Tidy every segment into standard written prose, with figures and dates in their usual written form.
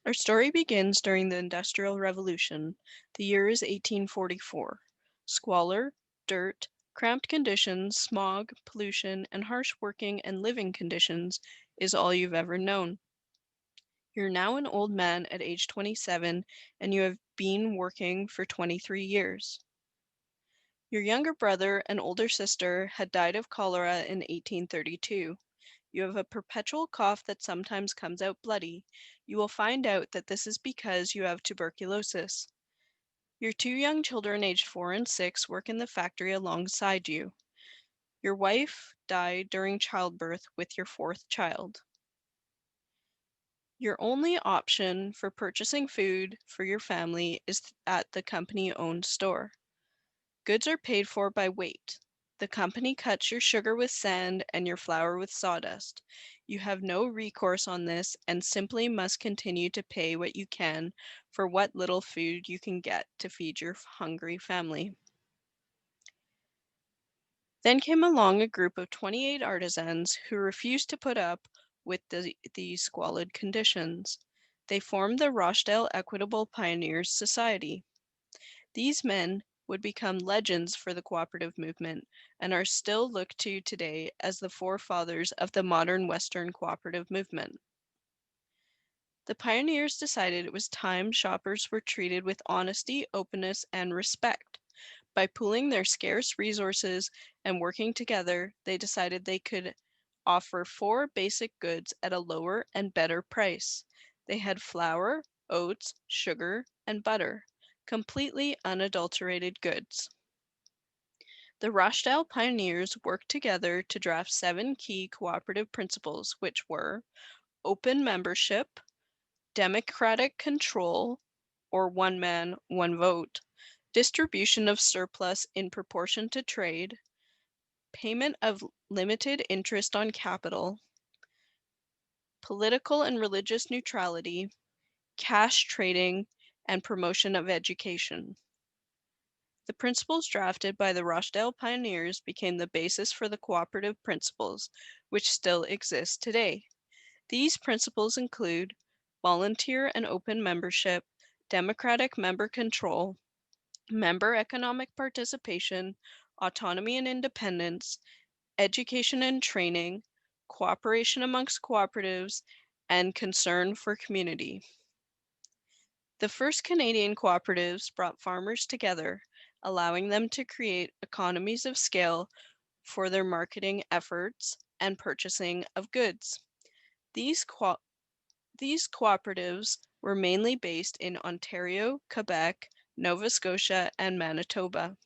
Our story begins during the Industrial Revolution. The year is 1844. Squalor, dirt, cramped conditions, smog, pollution, and harsh working and living conditions is all you've ever known. You're now an old man at age 27, and you have been working for 23 years. Your younger brother and older sister had died of cholera in 1832. You have a perpetual cough that sometimes comes out bloody. You will find out that this is because you have tuberculosis. Your two young children, aged 4 and 6, work in the factory alongside you. Your wife died during childbirth with your fourth child. Your only option for purchasing food for your family is at the company-owned store. Goods are paid for by weight. The company cuts your sugar with sand and your flour with sawdust. You have no recourse on this and simply must continue to pay what you can for what little food you can get to feed your hungry family. Then came along a group of 28 artisans who refused to put up with these squalid conditions. They formed the Rochdale Equitable Pioneers Society. These men would become legends for the cooperative movement and are still looked to today as the forefathers of the modern Western cooperative movement. The pioneers decided it was time shoppers were treated with honesty, openness, and respect. By pooling their scarce resources and working together, they decided they could offer four basic goods at a lower and better price. They had flour, oats, sugar, and butter, completely unadulterated goods. The Rochdale pioneers worked together to draft 7 key cooperative principles, which were open membership, democratic control, or one man, one vote, distribution of surplus in proportion to trade, payment of limited interest on capital, political and religious neutrality, cash trading, and promotion of education. The principles drafted by the Rochdale pioneers became the basis for the cooperative principles, which still exist today. These principles include volunteer and open membership, democratic member control, member economic participation, autonomy and independence, education and training, cooperation amongst cooperatives, and concern for community. The first Canadian cooperatives brought farmers together, allowing them to create economies of scale for their marketing efforts and purchasing of goods. These, co- these cooperatives were mainly based in Ontario, Quebec, Nova Scotia, and Manitoba.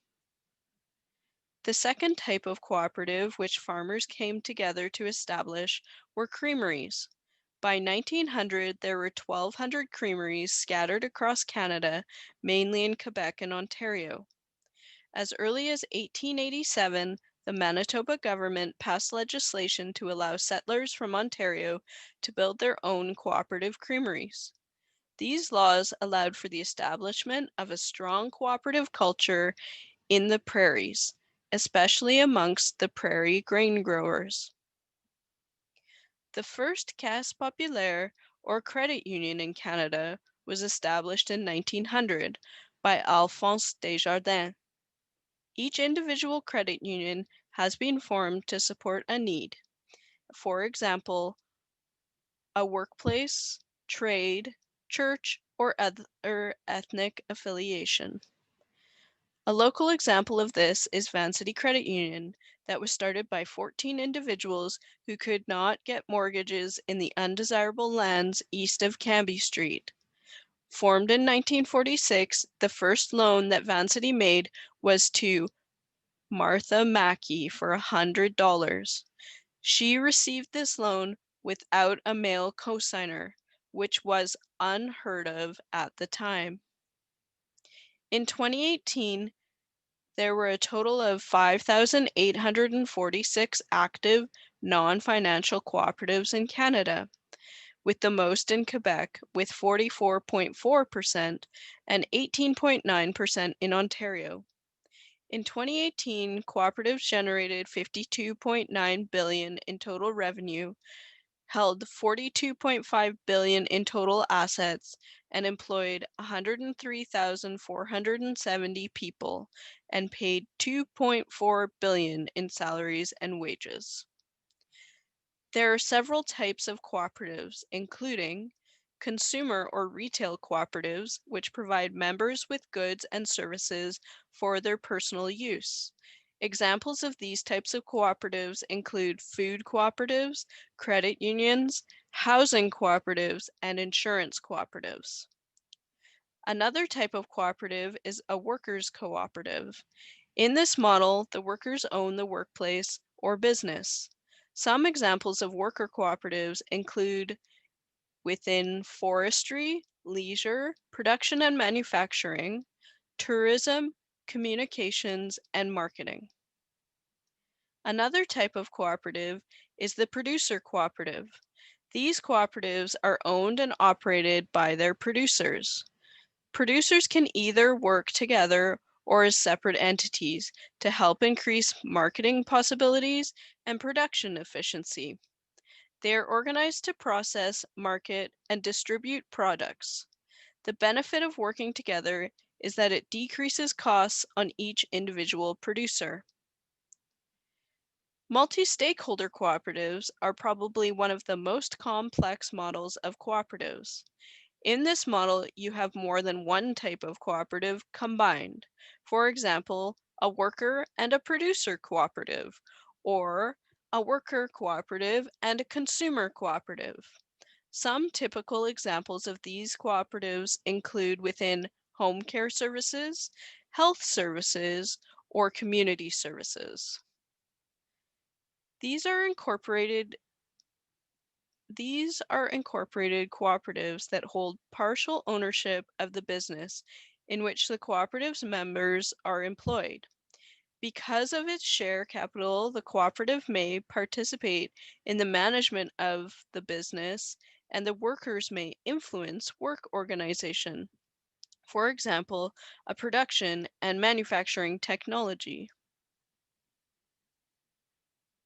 The second type of cooperative which farmers came together to establish were creameries. By 1900, there were 1,200 creameries scattered across Canada, mainly in Quebec and Ontario. As early as 1887, the Manitoba government passed legislation to allow settlers from Ontario to build their own cooperative creameries. These laws allowed for the establishment of a strong cooperative culture in the prairies, especially amongst the prairie grain growers. The first Caisse Populaire, or credit union in Canada, was established in 1900 by Alphonse Desjardins. Each individual credit union has been formed to support a need. For example, a workplace, trade, church, or other ethnic affiliation. A local example of this is Vancity Credit Union that was started by 14 individuals who could not get mortgages in the undesirable lands east of Cambie Street. Formed in 1946, the first loan that Vancity made was to Martha Mackey for $100. She received this loan without a male cosigner, which was unheard of at the time. In 2018, there were a total of 5,846 active non-financial cooperatives in Canada, with the most in Quebec with 44.4% and 18.9% in Ontario. In 2018, cooperatives generated $52.9 billion in total revenue, held 42.5 billion in total assets and employed 103,470 people and paid 2.4 billion in salaries and wages. There are several types of cooperatives, including consumer or retail cooperatives, which provide members with goods and services for their personal use. Examples of these types of cooperatives include food cooperatives, credit unions, housing cooperatives, and insurance cooperatives. Another type of cooperative is a workers' cooperative. In this model, the workers own the workplace or business. Some examples of worker cooperatives include within forestry, leisure, production and manufacturing, tourism, communications, and marketing. Another type of cooperative is the producer cooperative. These cooperatives are owned and operated by their producers. Producers can either work together or as separate entities to help increase marketing possibilities and production efficiency. They are organized to process, market, and distribute products. The benefit of working together is that it decreases costs on each individual producer. Multi-stakeholder cooperatives are probably one of the most complex models of cooperatives. In this model, you have more than one type of cooperative combined. For example, a worker and a producer cooperative, or a worker cooperative and a consumer cooperative. Some typical examples of these cooperatives include within home care services, health services, or community services. These are incorporated cooperatives that hold partial ownership of the business in which the cooperative's members are employed. Because of its share capital, the cooperative may participate in the management of the business, and the workers may influence work organization. For example, a production and manufacturing technology.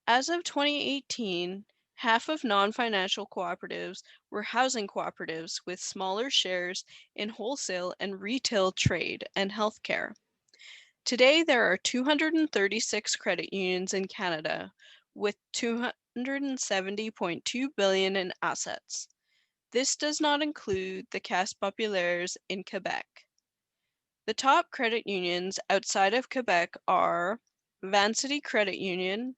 As of 2018, half of non-financial cooperatives were housing cooperatives with smaller shares in wholesale and retail trade and healthcare. Today, there are 236 credit unions in Canada with 270.2 billion in assets. This does not include the Caisse Populaires in Quebec. The top credit unions outside of Quebec are Vancity Credit Union,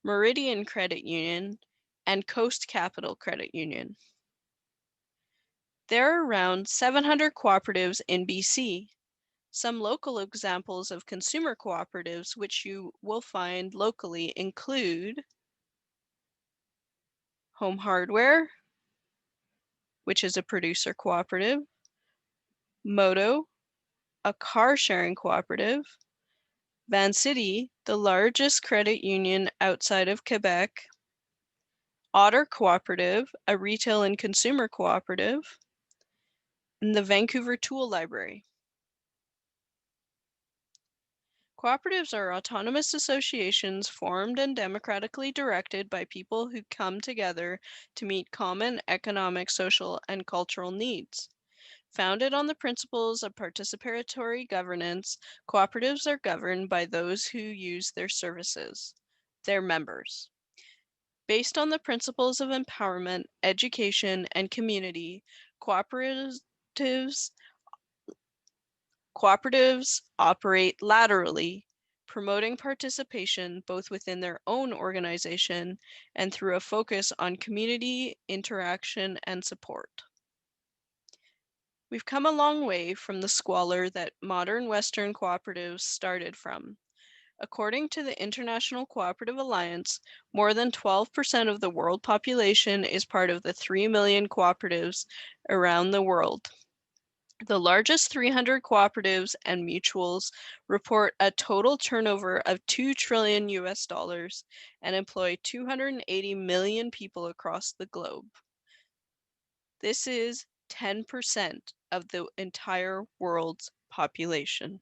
Meridian Credit Union, and Coast Capital Credit Union. There are around 700 cooperatives in BC. Some local examples of consumer cooperatives which you will find locally include Home Hardware, which is a producer cooperative, Moto, a car sharing cooperative, Vancity, the largest credit union outside of Quebec, Otter Cooperative, a retail and consumer cooperative, and the Vancouver Tool Library. Cooperatives are autonomous associations formed and democratically directed by people who come together to meet common economic, social, and cultural needs. Founded on the principles of participatory governance, cooperatives are governed by those who use their services, their members. Based on the principles of empowerment, education, and community, cooperatives operate laterally, promoting participation both within their own organization and through a focus on community interaction and support. We've come a long way from the squalor that modern Western cooperatives started from. According to the International Cooperative Alliance, more than 12% of the world population is part of the 3 million cooperatives around the world. The largest 300 cooperatives and mutuals report a total turnover of $2 trillion and employ 280 million people across the globe. This is 10% of the entire world's population.